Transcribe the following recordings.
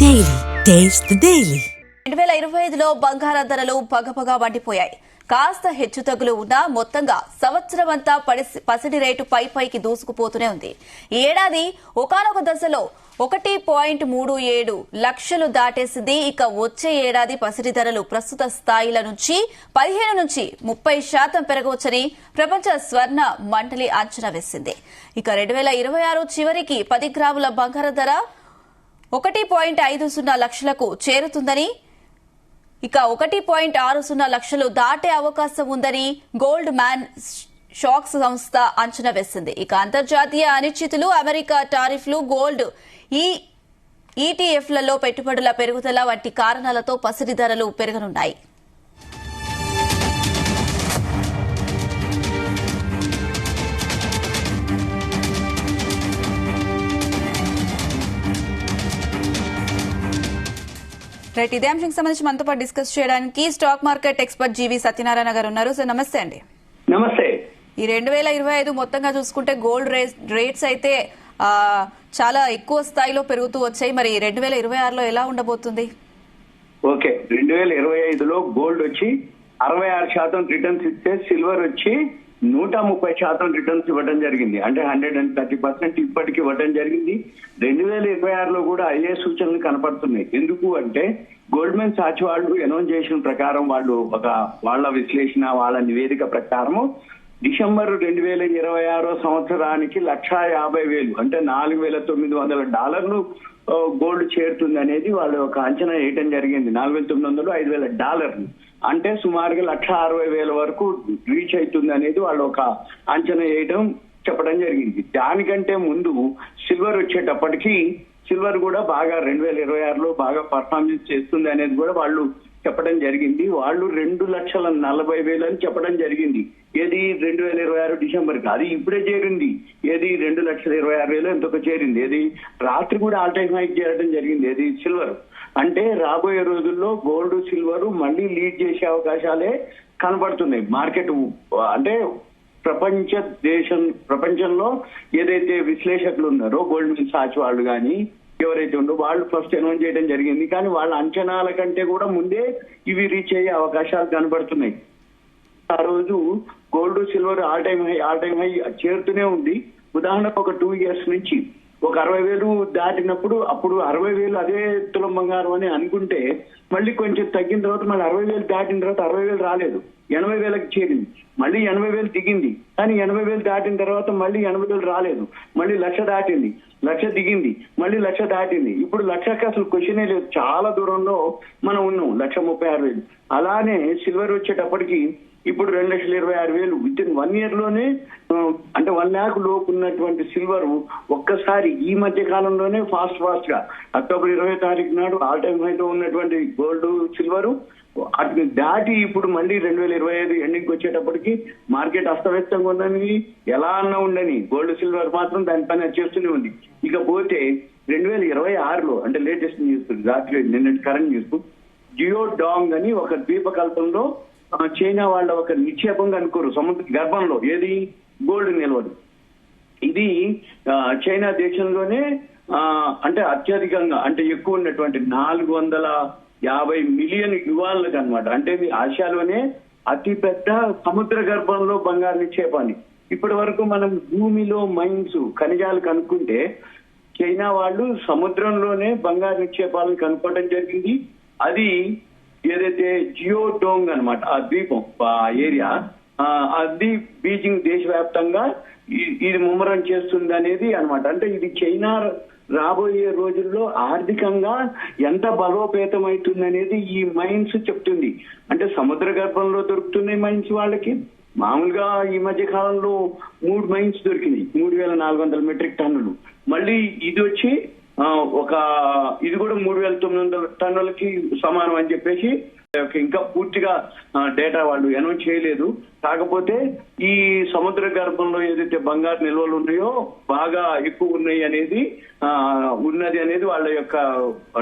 Daily taste the daily 2025లో బంగారం ధరలు పగపగా మండిపోయాయి. కాస్త హెచ్చుతగ్గులు ఉన్నా మొత్తంగా సంవత్సరం అంతా పసిడి రేటు పైకి దూసుకుపోతూనే ఉంది. ఈ ఏడాది ఒకానొక దశలో 1.37 లక్షలు దాటేసింది. ఇక వచ్చే ఏడాది పసిడి ధరలు ప్రస్తుత స్థాయిల నుంచి 15 నుంచి 30% పెరగవచ్చని ప్రపంచ స్వర్ణ మండలి అంచనా వేసింది. ఇక 2026 చివరికి 10 గ్రాముల బంగారం ధర 1.50 లక్షలకు చేరుతుందని, ఇక 1.60 లక్షలు దాటే అవకాశం ఉందని గోల్డ్ మ్యాన్ షాక్స్ సంస్థ అంచనా వేసింది. ఇక అంతర్జాతీయ అనిశ్చితులు, అమెరికా టారిఫ్లు, గోల్డ్ ఈటీఎఫ్లలో పెట్టుబడుల పెరుగుదల వంటి కారణాలతో పసిడి ధరలు పెరగనున్నాయి. రైట్, ఇదే అంశానికి సంబంధించి మనతో పాటు డిస్కస్ చేయడానికి స్టాక్ మార్కెట్ ఎక్స్పర్ట్ జీవి సత్యనారాయణ గారు ఉన్నారు. సార్ నమస్తే అండి. నమస్తే. ఈ 2025 మొత్తంగా చూసుకుంటే గోల్డ్ రేట్స్ అయితే చాలా ఎక్కువ స్థాయిలో పెరుగుతూ వచ్చాయి. మరి 2026లో ఎలా ఉండబోతుంది? ఓకే, 2025లో గోల్డ్ వచ్చి 66% రిటర్న్స్ ఇస్తే సిల్వర్ వచ్చి 130% రిటర్న్స్ ఇవ్వడం జరిగింది. అంటే 130% ఇప్పటికి ఇవ్వడం జరిగింది. 2026లో కూడా అయ్యే సూచనలు కనపడుతున్నాయి. ఎందుకు అంటే గోల్డ్మెన్ సాచ్ వాళ్ళు అనౌన్స్ చేసిన ప్రకారం వాళ్ళ విశ్లేషణ, వాళ్ళ నివేదిక ప్రకారము డిసెంబర్ 2026 సంవత్సరానికి 150,000 అంటే $4,900 గోల్డ్ చేరుతుంది అనేది వాళ్ళు ఒక అంచనా వేయటం జరిగింది. $4,900, $5,000 అంటే సుమారుగా 160,000 వరకు రీచ్ అవుతుంది అనేది వాళ్ళు ఒక అంచనా వేయటం చెప్పడం జరిగింది. దానికంటే ముందు సిల్వర్ వచ్చేటప్పటికి సిల్వర్ కూడా బాగా 2026లో బాగా పర్ఫార్మెన్స్ చేస్తుంది అనేది కూడా వాళ్ళు చెప్పడం జరిగింది. వాళ్ళు 2,40,000 అని చెప్పడం జరిగింది. ఏది 2026 డిసెంబర్కి, అది ఇప్పుడే చేరింది. ఏది 2,26,000 ఎంతకు చేరింది. ఏది రాత్రి కూడా ఆల్ టైమ్ హైక్ చేయడం జరిగింది. ఏది సిల్వర్. అంటే రాబోయే రోజుల్లో గోల్డ్, సిల్వర్ మళ్ళీ లీడ్ చేసే అవకాశాలే కనబడుతున్నాయి. మార్కెట్ అంటే ప్రపంచంలో ఏదైతే విశ్లేషకులు ఉన్నారో గోల్డ్మెన్ సాచ్ వాళ్ళు కానీ ఎవరైతే ఉండో వాళ్ళు ఫస్ట్ అనౌన్స్ చేయడం జరిగింది. కానీ వాళ్ళ అంచనాల కంటే కూడా ముందే ఇవి రీచ్ అయ్యే అవకాశాలు కనబడుతున్నాయి. ఆ రోజు gold, silver all time high చేరుతూనే ఉంది. ఉదాహరణకు ఒక 2 years నుంచి ఒక 60,000 దాటినప్పుడు అప్పుడు 60,000 అదే తులం బంగారం అని అనుకుంటే మళ్ళీ కొంచెం తగ్గిన తర్వాత మళ్ళీ 60,000 దాటిన తర్వాత 60,000 రాలేదు, 80,000కి చేరింది. మళ్ళీ 80,000 దిగింది. కానీ 80,000 దాటిన తర్వాత మళ్ళీ 80,000 రాలేదు. మళ్ళీ 1,00,000 దాటింది, 1,00,000 దిగింది, మళ్ళీ 1,00,000 దాటింది. ఇప్పుడు 1,00,000కి అసలు క్వశ్చనే లేదు. చాలా దూరంలో మనం ఉన్నాం, 1,36,000. అలానే సిల్వర్ వచ్చేటప్పటికి ఇప్పుడు 2,26,000 విత్ ఇన్ 1 year లోనే, అంటే 1 lakh లోపు ఉన్నటువంటి సిల్వర్ ఒక్కసారి ఈ మధ్య కాలంలోనే ఫాస్ట్ గా అక్టోబర్ 20వ తారీఖు నాడు ఆల్ టైమ్ హైలో ఉన్నటువంటి గోల్డ్, సిల్వర్ అటు దాటి ఇప్పుడు మళ్ళీ 2025 ఎండింగ్కి వచ్చేటప్పటికి మార్కెట్ అస్తవ్యస్తంగా ఉందని ఎలా అన్నా ఉండని గోల్డ్, సిల్వర్ మాత్రం దానిపైన చేస్తూనే ఉంది. ఇకపోతే 2026లో అంటే లేటెస్ట్ న్యూస్, రాత్రి నిన్నటి కరెంట్ న్యూస్, జియో డాంగ్ అని ఒక ద్వీపకల్పంలో చైనా వాళ్ళ ఒక నిక్షేపంగా అనుకోరు సముద్ర గర్భంలో ఏది గోల్డ్ నిల్వలు. ఇది చైనా దేశంలోనే అంటే అత్యధికంగా అంటే ఎక్కువ ఉన్నటువంటి 450 మిలియన్ యువాన్లకు అనమాట. అంటే ఆసియాలోనే అతిపెద్ద సముద్ర గర్భంలో బంగారు నిక్షేపాన్ని. ఇప్పటి వరకు మనం భూమిలో మైన్స్, ఖనిజాలు కనుక్కుంటే చైనా వాళ్ళు సముద్రంలోనే బంగారు నిక్షేపాలను కనుక్కోవడం జరిగింది. అది ఏదైతే జియో డోంగ్ అనమాట, ఆ ద్వీపం, ఆ ఏరియా, అది బీజింగ్ దేశవ్యాప్తంగా ఇది ముమ్మరం చేస్తుంది అనేది అనమాట. అంటే ఇది చైనా రాబోయే రోజుల్లో ఆర్థికంగా ఎంత బలోపేతం అవుతుంది అనేది ఈ మైన్స్ చెప్తుంది. అంటే సముద్ర గర్భంలో దొరుకుతున్నాయి మైన్స్ వాళ్ళకి. మామూలుగా ఈ మధ్య కాలంలో 3 మైన్స్ దొరికినాయి, 3,400 మెట్రిక్ టన్నులు. మళ్ళీ ఇది వచ్చి ఇది కూడా 3,900 టన్నులకి సమానం అని చెప్పేసి ఇంకా పూర్తిగా డేటా వాళ్ళు అనౌన్స్ చేయలేదు. కాకపోతే ఈ సముద్ర గర్భంలో ఏదైతే బంగారు నిల్వలు ఉన్నాయో బాగా ఎక్కువ ఉన్నాయి అనేది ఉన్నది అనేది వాళ్ళ యొక్క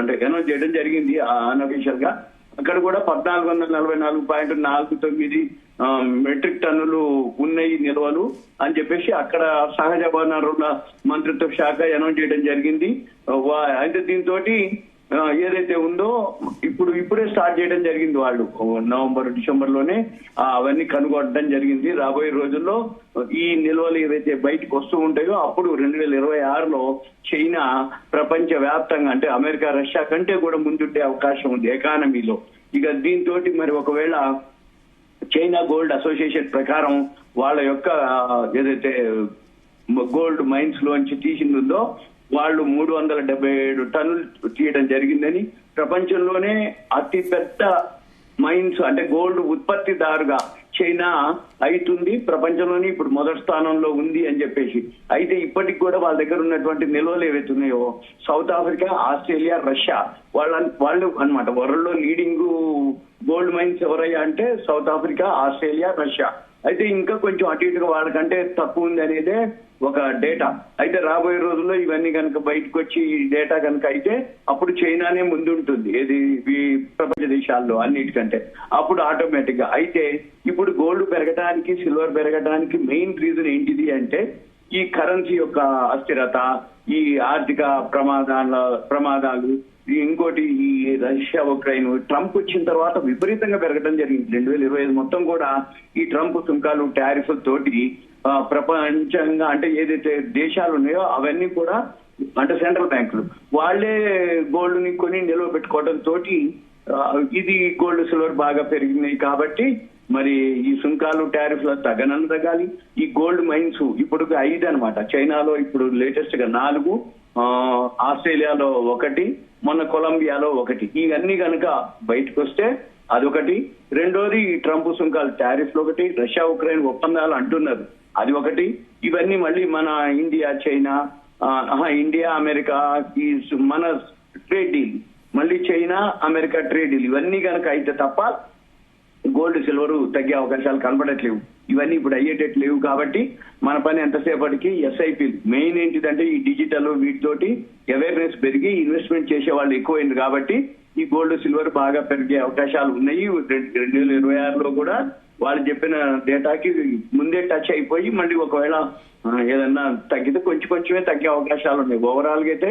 అంటే అనౌన్స్ చేయడం జరిగింది అన్అఫీషియల్ గా. అక్కడ కూడా 1,444.49 మెట్రిక్ టన్నులు ఉన్నాయి నిల్వలు అని చెప్పేసి అక్కడ సహజ వనరుల మంత్రిత్వ శాఖ అనౌన్స్ చేయడం జరిగింది. అయితే దీంతో ఏదైతే ఉందో ఇప్పుడే స్టార్ట్ చేయడం జరిగింది. వాళ్ళు నవంబర్ డిసెంబర్ లోనే అవన్నీ కనుగొనడం జరిగింది. రాబోయే రోజుల్లో ఈ నిల్వలు ఏవైతే బయటకు వస్తూ ఉంటాయో అప్పుడు 2026లో చైనా ప్రపంచ వ్యాప్తంగా అంటే అమెరికా రష్యా కంటే కూడా ముందుండే అవకాశం ఉంది ఎకానమీలో. ఇక దీంతో మరి ఒకవేళ చైనా గోల్డ్ అసోసియేషన్ ప్రకారం వాళ్ళ యొక్క ఏదైతే గోల్డ్ మైన్స్ లోంచి తీసిందో వాళ్ళు 377 టన్నులు తీయడం జరిగిందని, ప్రపంచంలోనే అతి పెద్ద మైన్స్ అంటే గోల్డ్ ఉత్పత్తిదారుగా చైనా అవుతుంది, ప్రపంచంలోనే ఇప్పుడు మొదటి స్థానంలో ఉంది అని చెప్పేసి. అయితే ఇప్పటికి కూడా వాళ్ళ దగ్గర ఉన్నటువంటి నిల్వలు ఏవైతే ఉన్నాయో సౌత్ ఆఫ్రికా, ఆస్ట్రేలియా, రష్యా వాళ్ళు అన్నమాట వరల్డ్ లో లీడింగ్ గోల్డ్ మైన్స్ ఎవరయ్యా అంటే సౌత్ ఆఫ్రికా, ఆస్ట్రేలియా, రష్యా. అయితే ఇంకా కొంచెం అటు ఇటుగా వాళ్ళకంటే తక్కువ ఉంది అనేదే ఒక డేటా. అయితే రాబోయే రోజుల్లో ఇవన్నీ కనుక బయటకు వచ్చి ఈ డేటా కనుక అయితే అప్పుడు చైనానే ముందుంటుంది ఏది ఈ ప్రపంచ దేశాల్లో అన్నిటికంటే. అప్పుడు ఆటోమేటిక్ గా అయితే ఇప్పుడు గోల్డ్ పెరగడానికి, సిల్వర్ పెరగడానికి మెయిన్ రీజన్ ఏంటిది అంటే ఈ కరెన్సీ యొక్క అస్థిరత, ఈ ఆర్థిక ప్రమాదాలు, ఇంకోటి ఈ రష్యా ఉక్రెయిన్ ట్రంప్ వచ్చిన తర్వాత విపరీతంగా పెరగడం జరిగింది. 2025 మొత్తం కూడా ఈ ట్రంప్ సుంకాలు, టారిఫ్ల తోటి ప్రపంచంగా అంటే ఏదైతే దేశాలు ఉన్నాయో అవన్నీ కూడా అంటే సెంట్రల్ బ్యాంకులు వాళ్లే గోల్డ్ ని కొని నిల్వ పెట్టుకోవడం తోటి ఇది గోల్డ్ సిల్వర్ బాగా పెరిగినాయి. కాబట్టి మరి ఈ సుంకాలు, టారిఫ్లు తగ్గాలి. ఈ గోల్డ్ మైన్స్ ఇప్పుడు 5 అన్నమాట. చైనాలో ఇప్పుడు లేటెస్ట్ గా 4, ఆస్ట్రేలియాలో 1, మొన్న కొలంబియాలో 1. ఇవన్నీ కనుక బయటకు వస్తే అదొకటి. రెండోది ట్రంప్ సుంకాలు, టారిఫ్లు ఒకటి, రష్యా ఉక్రెయిన్ ఒప్పందాలు అంటున్నారు అది ఒకటి. ఇవన్నీ మళ్ళీ మన ఇండియా, చైనా, ఇండియా, అమెరికా ఈ మన ట్రేడ్ డీల్, మళ్ళీ చైనా, అమెరికా ట్రేడ్ డీల్ ఇవన్నీ కనుక అయితే తప్ప గోల్డ్ సిల్వర్ తగ్గే అవకాశాలు కనబడట్లేవు. ఇవన్నీ ఇప్పుడు అయ్యేటట్టు లేవు. కాబట్టి మన పని ఎంతసేపటికి ఎస్ఐపి మెయిన్ ఏంటిదంటే ఈ డిజిటల్ వీటితోటి అవేర్నెస్ పెరిగి ఇన్వెస్ట్మెంట్ చేసే వాళ్ళు ఎక్కువైంది. కాబట్టి ఈ గోల్డ్ సిల్వర్ బాగా పెరిగే అవకాశాలు ఉన్నాయి. 2026లో కూడా వాళ్ళు చెప్పిన డేటాకి ముందే టచ్ అయిపోయి మళ్ళీ ఒకవేళ ఏదన్నా తగ్గితే కొంచెమే తగ్గే అవకాశాలు ఉన్నాయి. ఓవరాల్ గా అయితే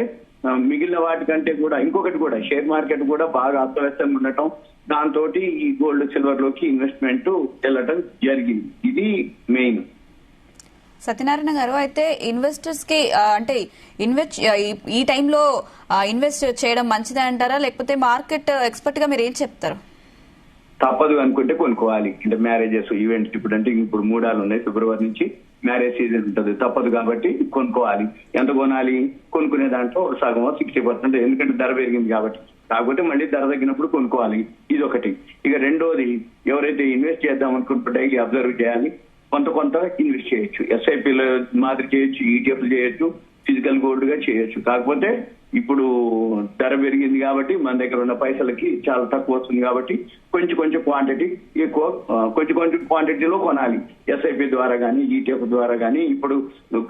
మిగిలిన వాటికంటే కూడా ఇంకొకటి కూడా షేర్ మార్కెట్ కూడా బాగా అస్తవ్యస్తంగా ఉండటం, దాంతో ఈ గోల్డ్ సిల్వర్ లోకి ఇన్వెస్ట్మెంట్ వెళ్ళటం జరిగింది. ఇది మెయిన్. సత్యనారాయణ గారు, అయితే ఇన్వెస్టర్స్ కి అంటే ఈ టైంలో ఇన్వెస్ట్ చేయడం మంచిదే అంటారా, లేకపోతే మార్కెట్ ఎక్స్పర్ట్ గా మీరు ఏం చెప్తారు? తప్పదు అనుకుంటే కొనుక్కోవాలి. అంటే మ్యారేజెస్ ఈవెంట్స్ ఇప్పుడు 3 ఉన్నాయి. ఫిబ్రవరి నుంచి మ్యారేజ్ సీజన్ ఉంటుంది, తప్పదు కాబట్టి కొనుక్కోవాలి. ఎంత కొనాలి? కొనుక్కునే దాంట్లో సగం 60%, ఎందుకంటే ధర పెరిగింది కాబట్టి. కాకపోతే మళ్ళీ ధర తగ్గినప్పుడు కొనుక్కోవాలి. ఇది ఒకటి. ఇక రెండోది, ఎవరైతే ఇన్వెస్ట్ చేద్దాం అనుకుంటే డైలీ అబ్జర్వ్ చేయాలి. కొంత ఇన్వెస్ట్ చేయొచ్చు, ఎస్ఐపీల మాదిరి చేయొచ్చు, ఈటీఎఫ్లు చేయొచ్చు, ఫిజికల్ గోల్డ్ గా చేయొచ్చు. కాకపోతే ఇప్పుడు ధర పెరిగింది కాబట్టి మన దగ్గర ఉన్న పైసలకి చాలా తక్కువ వస్తుంది కాబట్టి కొంచెం క్వాంటిటీ ఎక్కువ, కొంచెం క్వాంటిటీలో కొనాలి. ఎస్ఐపి ద్వారా కానీ, ఈటీఎఫ్ ద్వారా కానీ. ఇప్పుడు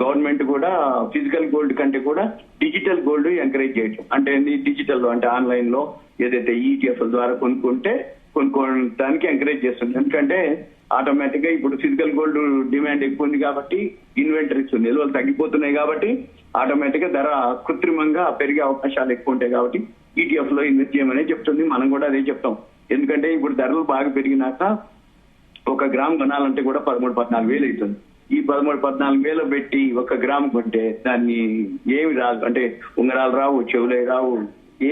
గవర్నమెంట్ కూడా ఫిజికల్ గోల్డ్ కంటే కూడా డిజిటల్ గోల్డ్ ఎంకరేజ్ చేయొచ్చు. అంటే డిజిటల్ లో అంటే ఆన్లైన్ లో ఏదైతే ఈటీఎఫ్ ద్వారా కొనుక్కోవడానికి ఎంకరేజ్ చేస్తుంది. ఎందుకంటే ఆటోమేటిక్ గా ఇప్పుడు ఫిజికల్ గోల్డ్ డిమాండ్ ఎక్కువ ఉంది కాబట్టి, ఇన్వెంటరీస్ నిల్వలు తగ్గిపోతున్నాయి కాబట్టి ఆటోమేటిక్ గా ధర కృత్రిమంగా పెరిగే అవకాశాలు ఎక్కువ ఉంటాయి. కాబట్టి ఈటీఎఫ్ లో ఇన్వెస్ట్ చేయమని చెప్తుంది. మనం కూడా అదే చెప్తాం. ఎందుకంటే ఇప్పుడు ధరలు బాగా పెరిగినాక 1 గ్రామ్ కొనాలంటే కూడా 13-14 వేలు అవుతుంది. ఈ 13-14 వేలు పెట్టి 1 గ్రామ్ కొంటే దాన్ని ఏమి రాదు, అంటే ఉంగరాలు రావు, చెవులే రావు,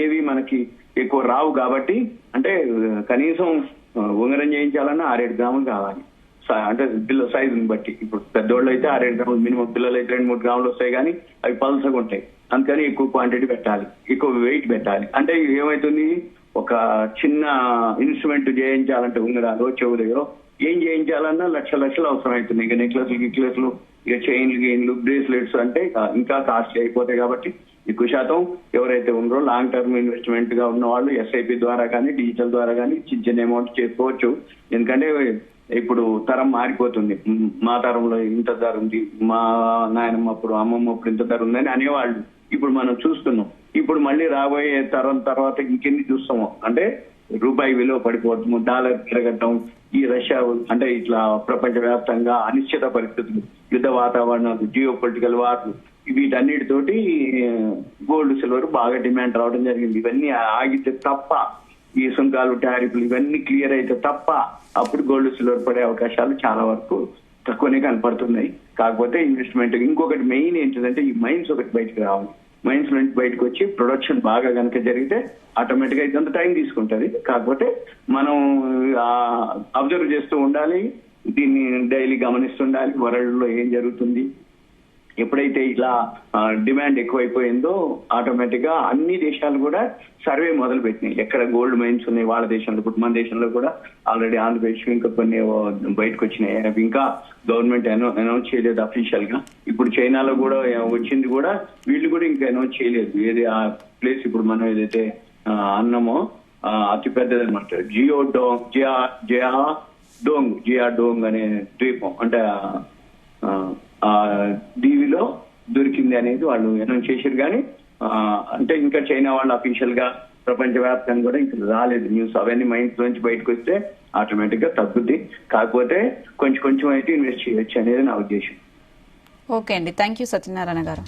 ఏవి మనకి ఎక్కువ రావు. కాబట్టి అంటే కనీసం ఉంగరం చేయించాలన్నా 6-7 గ్రాములు కావాలి. అంటే పిల్లల సైజుని బట్టి. ఇప్పుడు పెద్దోళ్ళు అయితే 6-7 గ్రాములు మినిమం, పిల్లలు అయితే 2-3 గ్రాములు వస్తాయి కానీ అవి పల్సగా ఉంటాయి. అందుకని ఎక్కువ క్వాంటిటీ పెట్టాలి, ఎక్కువ వెయిట్ పెట్టాలి. అంటే ఏమవుతుంది, ఒక చిన్న ఇన్స్ట్రుమెంట్ చేయించాలంటే ఉంగరాలు, చెవులయో ఏం చేయించాలన్నా లక్షలు అవసరం అవుతుంది. ఇక నెక్లెస్లు, ఇక చైన్లు, బ్రేస్లెట్స్ అంటే ఇంకా కాస్ట్లీ అయిపోతాయి. కాబట్టి ఎక్కువ శాతం ఎవరైతే ఉన్నారో లాంగ్ టర్మ్ ఇన్వెస్ట్మెంట్ గా ఉన్న వాళ్ళు ఎస్ఐపి ద్వారా కానీ, డిజిటల్ ద్వారా కానీ చిన్న అమౌంట్ చేసుకోవచ్చు. ఎందుకంటే ఇప్పుడు తరం మారిపోతుంది. మా తరంలో ఇంత ధర ఉంది, మా నాయనమ్మ అప్పుడు, అమ్మమ్మ అప్పుడు ఇంత ధర ఉందని అనేవాళ్ళు. ఇప్పుడు మనం చూస్తున్నాం. ఇప్పుడు మళ్ళీ రాబోయే తరం తర్వాత ఇంకెన్ని చూస్తామో, అంటే రూపాయి విలువ పడిపోవటము, డాలర్ పెరగటం, ఈ రష్యా అంటే ఇట్లా ప్రపంచ వ్యాప్తంగా అనిశ్చిత పరిస్థితులు, యుద్ధ వాతావరణాలు, జియో పొలిటికల్ వార్లు, వీటన్నిటితోటి గోల్డ్ సిల్వర్ బాగా డిమాండ్ రావడం జరిగింది. ఇవన్నీ ఆగితే తప్ప, ఈ సుంకాలు టారిఫ్లు ఇవన్నీ క్లియర్ అయితే తప్ప అప్పుడు గోల్డ్ సిల్వర్ పడే అవకాశాలు చాలా వరకు తక్కువనే కనపడుతున్నాయి. కాకపోతే ఇన్వెస్ట్మెంట్ ఇంకొకటి మెయిన్ ఏంటంటే ఈ మైన్స్ ఒకటి బయటకు రావాలి. మైన్స్ నుంచి బయటకు వచ్చి ప్రొడక్షన్ బాగా కనుక జరిగితే ఆటోమేటిక్ గా ఇంత టైం తీసుకుంటది. కాకపోతే మనం అబ్జర్వ్ చేస్తూ ఉండాలి, దీన్ని డైలీ గమనిస్తుండాలి వరల్డ్ లో ఏం జరుగుతుంది. ఎప్పుడైతే ఇలా డిమాండ్ ఎక్కువైపోయిందో ఆటోమేటిక్ గా అన్ని దేశాలు కూడా సర్వే మొదలు పెట్టినాయి, ఎక్కడ గోల్డ్ మైన్స్ ఉన్నాయి వాళ్ళ దేశంలో. ఇప్పుడు మన దేశంలో కూడా ఆల్రెడీ ఆంధ్రప్రదేశ్ ఇంకా కొన్ని బయటకు వచ్చినాయి. అవి ఇంకా గవర్నమెంట్ అనౌన్స్ చేయలేదు అఫీషియల్ గా. ఇప్పుడు చైనాలో కూడా వచ్చింది కూడా, వీళ్ళు కూడా ఇంకా అనౌన్స్ చేయలేదు. ఏది ఆ ప్లేస్ ఇప్పుడు మనం ఏదైతే అన్నామో అతి పెద్దది అనమాట, జియా డోంగ్ అనే ద్వీపం, అంటే ఆ దీవిలో దొరికింది అనేది వాళ్ళు అనౌన్స్ చేశారు. కానీ అంటే ఇంకా చైనా వాళ్ళు అఫీషియల్ గా ప్రపంచవ్యాప్తంగా కూడా ఇంకా రాలేదు న్యూస్. అవన్నీ మైండ్స్ నుంచి బయటకు వస్తే ఆటోమేటిక్ గా తగ్గుద్ది. కాకపోతే కొంచెం అయితే ఇన్వెస్ట్ చేయొచ్చు అనేది నా ఉద్దేశం. ఓకే అండి, థ్యాంక్ యూ సత్యనారాయణ గారు.